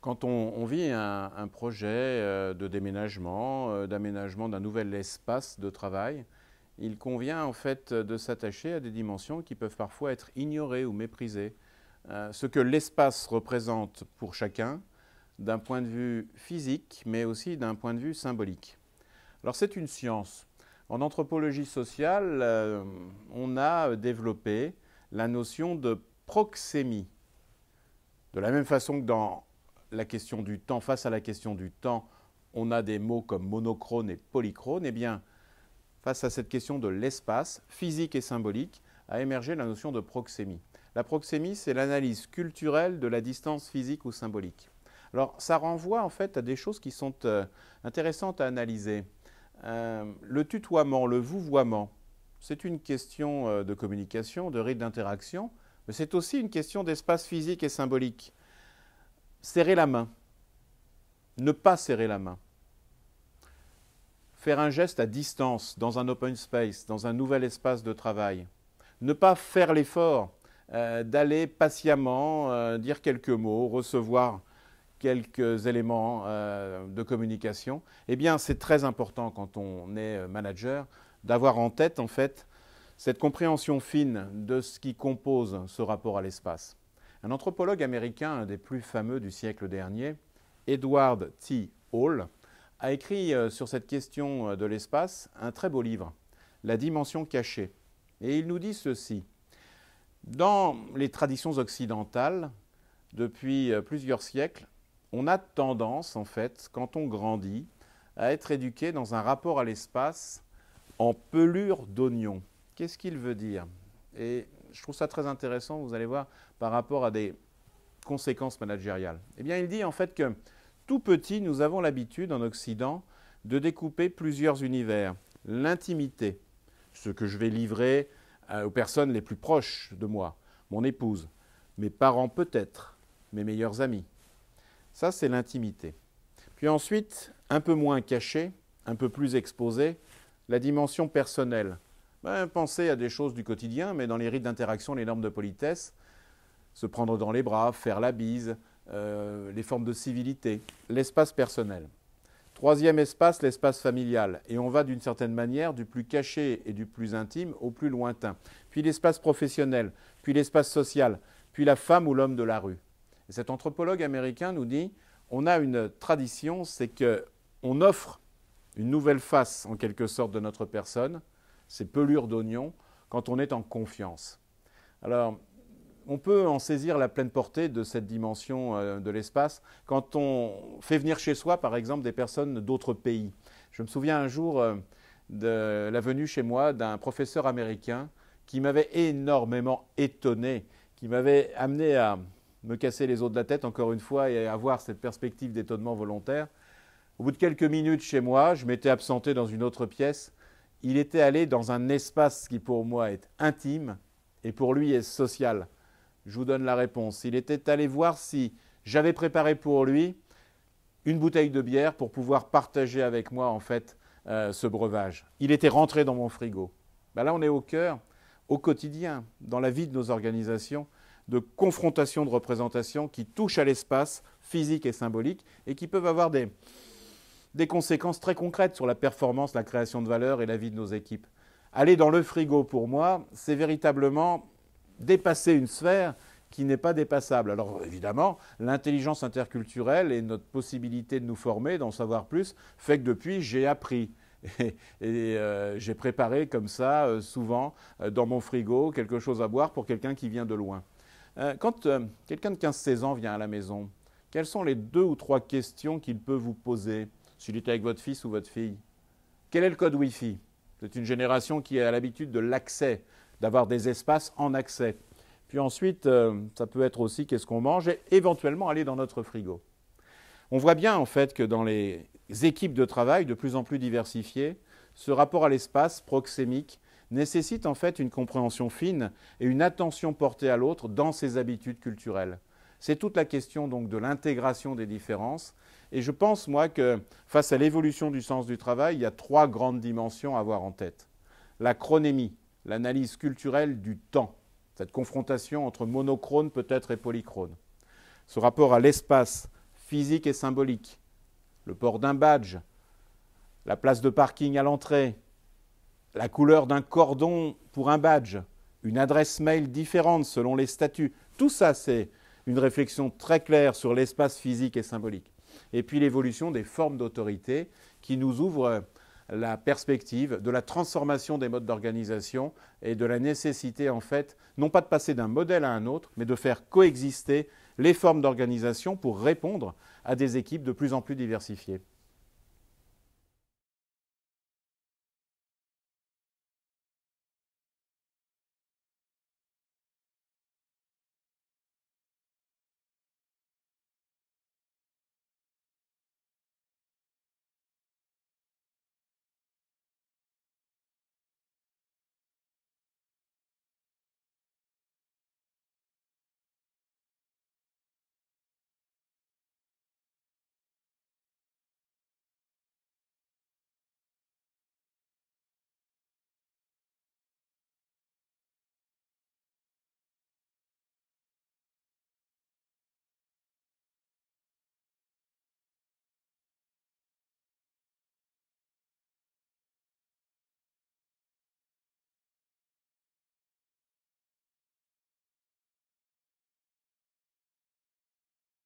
Quand on vit un projet de déménagement, d'aménagement d'un nouvel espace de travail, il convient en fait de s'attacher à des dimensions qui peuvent parfois être ignorées ou méprisées. Ce que l'espace représente pour chacun, d'un point de vue physique, mais aussi d'un point de vue symbolique. Alors c'est une science. En anthropologie sociale, on a développé la notion de proxémie. De la même façon que dans la question du temps, face à la question du temps, on a des mots comme monochrone et polychrone, eh bien, face à cette question de l'espace, physique et symbolique, a émergé la notion de proxémie. La proxémie, c'est l'analyse culturelle de la distance physique ou symbolique. Alors, ça renvoie en fait à des choses qui sont intéressantes à analyser. Le tutoiement, le vouvoiement, c'est une question de communication, de rythme d'interaction, mais c'est aussi une question d'espace physique et symbolique. Serrer la main, ne pas serrer la main, faire un geste à distance dans un open space, dans un nouvel espace de travail, ne pas faire l'effort d'aller patiemment dire quelques mots, recevoir quelques éléments de communication, eh bien c'est très important quand on est manager d'avoir en tête en fait cette compréhension fine de ce qui compose ce rapport à l'espace. Un anthropologue américain, un des plus fameux du siècle dernier, Edward T. Hall, a écrit sur cette question de l'espace un très beau livre, La dimension cachée. Et il nous dit ceci. Dans les traditions occidentales, depuis plusieurs siècles, on a tendance, en fait, quand on grandit, à être éduqué dans un rapport à l'espace en pelure d'oignon. Qu'est-ce qu'il veut dire? Et je trouve ça très intéressant, vous allez voir, par rapport à des conséquences managériales. Eh bien, il dit en fait que tout petit, nous avons l'habitude en Occident de découper plusieurs univers. L'intimité, ce que je vais livrer aux personnes les plus proches de moi, mon épouse, mes parents peut-être, mes meilleurs amis. Ça, c'est l'intimité. Puis ensuite, un peu moins caché, un peu plus exposé, la dimension personnelle. Pensez à des choses du quotidien, mais dans les rites d'interaction, les normes de politesse, se prendre dans les bras, faire la bise, les formes de civilité, l'espace personnel. Troisième espace, l'espace familial. Et on va d'une certaine manière du plus caché et du plus intime au plus lointain. Puis l'espace professionnel, puis l'espace social, puis la femme ou l'homme de la rue. Et cet anthropologue américain nous dit, on a une tradition, c'est qu'on offre une nouvelle face en quelque sorte de notre personne, ces pelures d'oignon, quand on est en confiance. Alors, on peut en saisir la pleine portée de cette dimension de l'espace quand on fait venir chez soi, par exemple, des personnes d'autres pays. Je me souviens un jour de la venue chez moi d'un professeur américain qui m'avait énormément étonné, qui m'avait amené à me casser les os de la tête, encore une fois, et à avoir cette perspective d'étonnement volontaire. Au bout de quelques minutes chez moi, je m'étais absenté dans une autre pièce. Il était allé dans un espace qui pour moi est intime et pour lui est social. Je vous donne la réponse. Il était allé voir si j'avais préparé pour lui une bouteille de bière pour pouvoir partager avec moi en fait ce breuvage. Il était rentré dans mon frigo. Là, on est au cœur, au quotidien, dans la vie de nos organisations, de confrontations de représentations qui touchent à l'espace physique et symbolique et qui peuvent avoir des conséquences très concrètes sur la performance, la création de valeur et la vie de nos équipes. Aller dans le frigo, pour moi, c'est véritablement dépasser une sphère qui n'est pas dépassable. Alors évidemment, l'intelligence interculturelle et notre possibilité de nous former, d'en savoir plus, fait que depuis, j'ai appris. Et j'ai préparé comme ça, souvent, dans mon frigo, quelque chose à boire pour quelqu'un qui vient de loin. Quand quelqu'un de 15-16 ans vient à la maison, quelles sont les 2 ou 3 questions qu'il peut vous poser s'il est avec votre fils ou votre fille? Quel est le code Wi-Fi? C'est une génération qui a l'habitude de l'accès, d'avoir des espaces en accès. Puis ensuite, ça peut être aussi qu'est-ce qu'on mange et éventuellement aller dans notre frigo. On voit bien en fait que dans les équipes de travail de plus en plus diversifiées, ce rapport à l'espace proxémique nécessite en fait une compréhension fine et une attention portée à l'autre dans ses habitudes culturelles. C'est toute la question donc de l'intégration des différences. Et je pense, moi, que face à l'évolution du sens du travail, il y a 3 grandes dimensions à avoir en tête. La chronémie, l'analyse culturelle du temps, cette confrontation entre monochrone peut-être et polychrone. Ce rapport à l'espace physique et symbolique, le port d'un badge, la place de parking à l'entrée, la couleur d'un cordon pour un badge, une adresse mail différente selon les statuts. Tout ça, c'est une réflexion très claire sur l'espace physique et symbolique. Et puis l'évolution des formes d'autorité qui nous ouvre la perspective de la transformation des modes d'organisation et de la nécessité, en fait, non pas de passer d'un modèle à un autre, mais de faire coexister les formes d'organisation pour répondre à des équipes de plus en plus diversifiées.